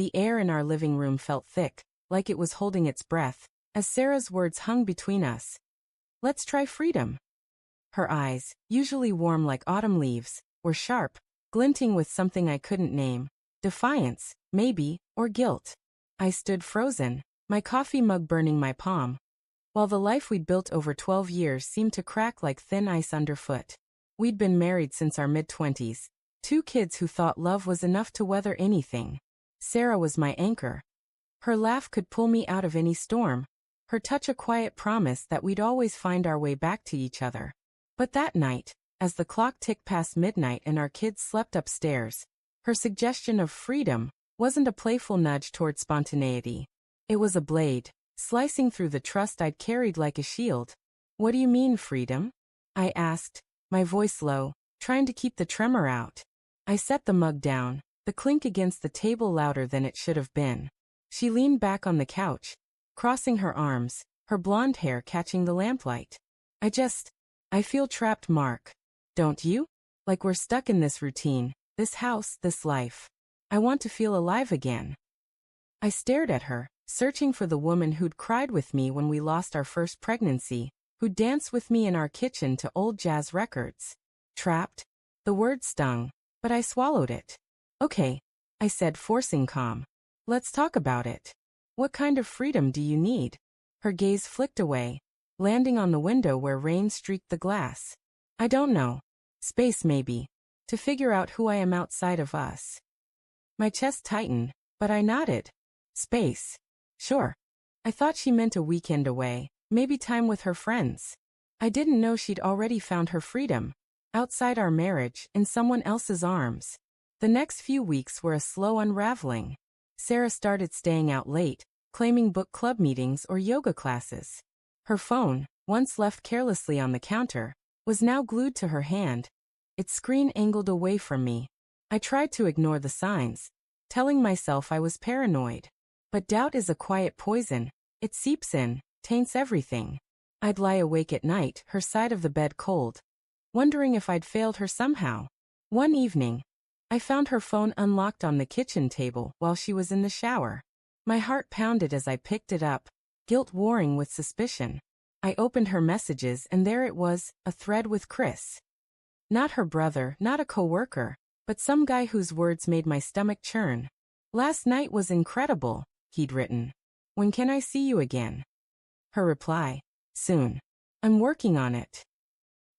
The air in our living room felt thick, like it was holding its breath, as Sarah's words hung between us. Let's try freedom. Her eyes, usually warm like autumn leaves, were sharp, glinting with something I couldn't name. Defiance, maybe, or guilt. I stood frozen, my coffee mug burning my palm, while the life we'd built over 12 years seemed to crack like thin ice underfoot. We'd been married since our mid-20s, 2 kids who thought love was enough to weather anything. Sarah was my anchor. Her laugh could pull me out of any storm, her touch a quiet promise that we'd always find our way back to each other. But that night, as the clock ticked past midnight and our kids slept upstairs, her suggestion of freedom wasn't a playful nudge toward spontaneity. It was a blade, slicing through the trust I'd carried like a shield. What do you mean, freedom? I asked, my voice low, trying to keep the tremor out. I set the mug down, the clink against the table louder than it should have been. She leaned back on the couch, crossing her arms, her blonde hair catching the lamplight. I feel trapped, Mark. Don't you? Like we're stuck in this routine, this house, this life. I want to feel alive again. I stared at her, searching for the woman who'd cried with me when we lost our first pregnancy, who'd danced with me in our kitchen to old jazz records. Trapped? The word stung, but I swallowed it. Okay, I said, forcing calm. Let's talk about it. What kind of freedom do you need? Her gaze flicked away, landing on the window where rain streaked the glass. I don't know. Space maybe. To figure out who I am outside of us. My chest tightened, but I nodded. Space. Sure. I thought she meant a weekend away, maybe time with her friends. I didn't know she'd already found her freedom. Outside our marriage, in someone else's arms. The next few weeks were a slow unraveling. Sarah started staying out late, claiming book club meetings or yoga classes. Her phone, once left carelessly on the counter, was now glued to her hand, its screen angled away from me. I tried to ignore the signs, telling myself I was paranoid. But doubt is a quiet poison. It seeps in, taints everything. I'd lie awake at night, her side of the bed cold, wondering if I'd failed her somehow. One evening, I found her phone unlocked on the kitchen table while she was in the shower. My heart pounded as I picked it up, guilt warring with suspicion. I opened her messages and there it was, a thread with Chris. Not her brother, not a coworker, but some guy whose words made my stomach churn. Last night was incredible, he'd written. When can I see you again? Her reply, soon. I'm working on it.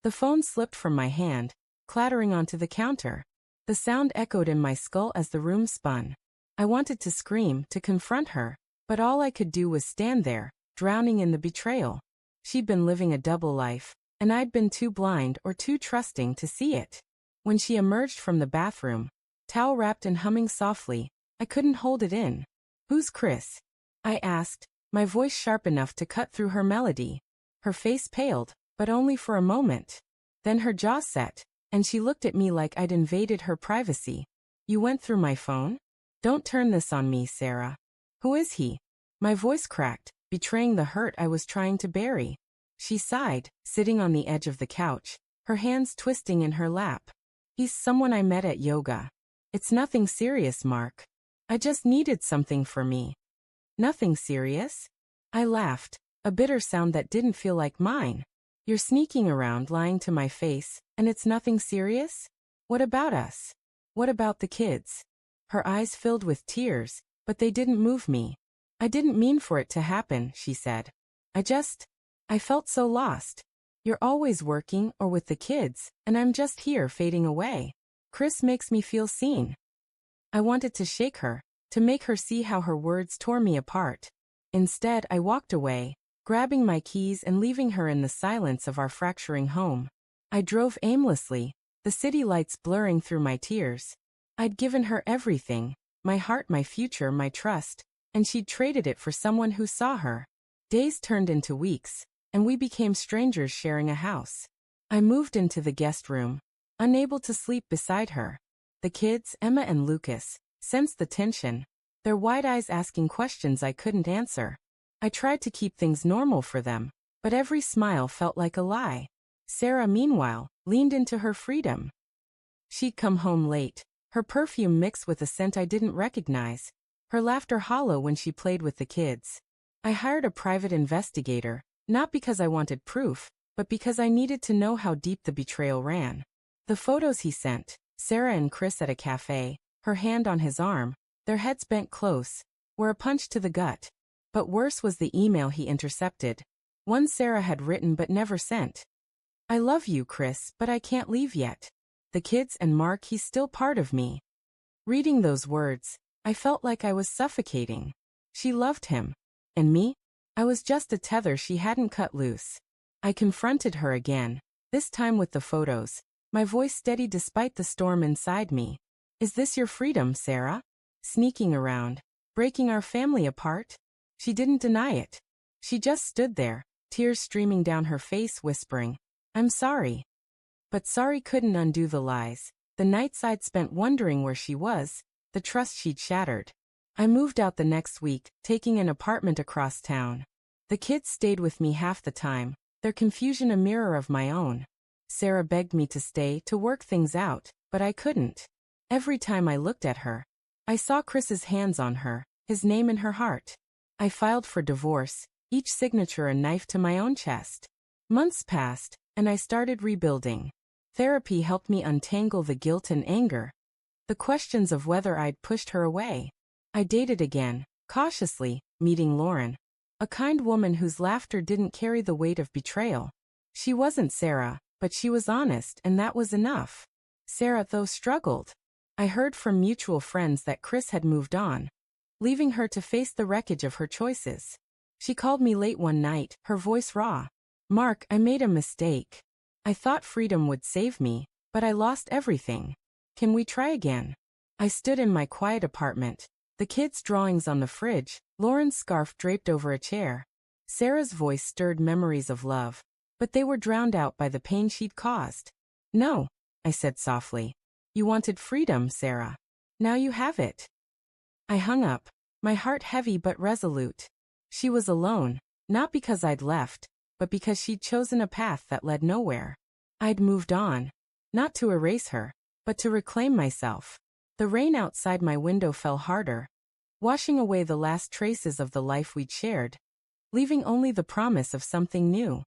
The phone slipped from my hand, clattering onto the counter. The sound echoed in my skull as the room spun. I wanted to scream, to confront her, but all I could do was stand there, drowning in the betrayal. She'd been living a double life, and I'd been too blind or too trusting to see it. When she emerged from the bathroom, towel wrapped and humming softly, I couldn't hold it in. Who's Chris? I asked, my voice sharp enough to cut through her melody. Her face paled, but only for a moment. Then her jaw set, and she looked at me like I'd invaded her privacy. You went through my phone? Don't turn this on me, Sarah. Who is he? My voice cracked, betraying the hurt I was trying to bury. She sighed, sitting on the edge of the couch, her hands twisting in her lap. He's someone I met at yoga. It's nothing serious, Mark. I just needed something for me. Nothing serious? I laughed, a bitter sound that didn't feel like mine. You're sneaking around lying to my face, and it's nothing serious? What about us? What about the kids? Her eyes filled with tears, but they didn't move me. I didn't mean for it to happen, she said. I felt so lost. You're always working or with the kids, and I'm just here fading away. Chris makes me feel seen. I wanted to shake her, to make her see how her words tore me apart. Instead, I walked away, grabbing my keys and leaving her in the silence of our fracturing home. I drove aimlessly, the city lights blurring through my tears. I'd given her everything, my heart, my future, my trust, and she'd traded it for someone who saw her. Days turned into weeks, and we became strangers sharing a house. I moved into the guest room, unable to sleep beside her. The kids, Emma and Lucas, sensed the tension, their wide eyes asking questions I couldn't answer. I tried to keep things normal for them, but every smile felt like a lie. Sarah, meanwhile, leaned into her freedom. She'd come home late, her perfume mixed with a scent I didn't recognize, her laughter hollow when she played with the kids. I hired a private investigator, not because I wanted proof, but because I needed to know how deep the betrayal ran. The photos he sent, Sarah and Chris at a cafe, her hand on his arm, their heads bent close, were a punch to the gut. But worse was the email he intercepted. One Sarah had written but never sent. I love you, Chris, but I can't leave yet. The kids and Mark, he's still part of me. Reading those words, I felt like I was suffocating. She loved him. And me? I was just a tether she hadn't cut loose. I confronted her again, this time with the photos, my voice steady despite the storm inside me. Is this your freedom, Sarah? Sneaking around, breaking our family apart? She didn't deny it. She just stood there, tears streaming down her face, whispering, I'm sorry. But sorry couldn't undo the lies, the nights I'd spent wondering where she was, the trust she'd shattered. I moved out the next week, taking an apartment across town. The kids stayed with me half the time, their confusion a mirror of my own. Sarah begged me to stay to work things out, but I couldn't. Every time I looked at her, I saw Chris's hands on her, his name in her heart. I filed for divorce, each signature a knife to my own chest. Months passed, and I started rebuilding. Therapy helped me untangle the guilt and anger, the questions of whether I'd pushed her away. I dated again, cautiously, meeting Lauren, a kind woman whose laughter didn't carry the weight of betrayal. She wasn't Sarah, but she was honest, and that was enough. Sarah, though, struggled. I heard from mutual friends that Chris had moved on, leaving her to face the wreckage of her choices. She called me late one night, her voice raw. Mark, I made a mistake. I thought freedom would save me, but I lost everything. Can we try again? I stood in my quiet apartment, the kids' drawings on the fridge, Lauren's scarf draped over a chair. Sarah's voice stirred memories of love, but they were drowned out by the pain she'd caused. No, I said softly. You wanted freedom, Sarah. Now you have it. I hung up, my heart heavy but resolute. She was alone, not because I'd left, but because she'd chosen a path that led nowhere. I'd moved on, not to erase her, but to reclaim myself. The rain outside my window fell harder, washing away the last traces of the life we'd shared, leaving only the promise of something new.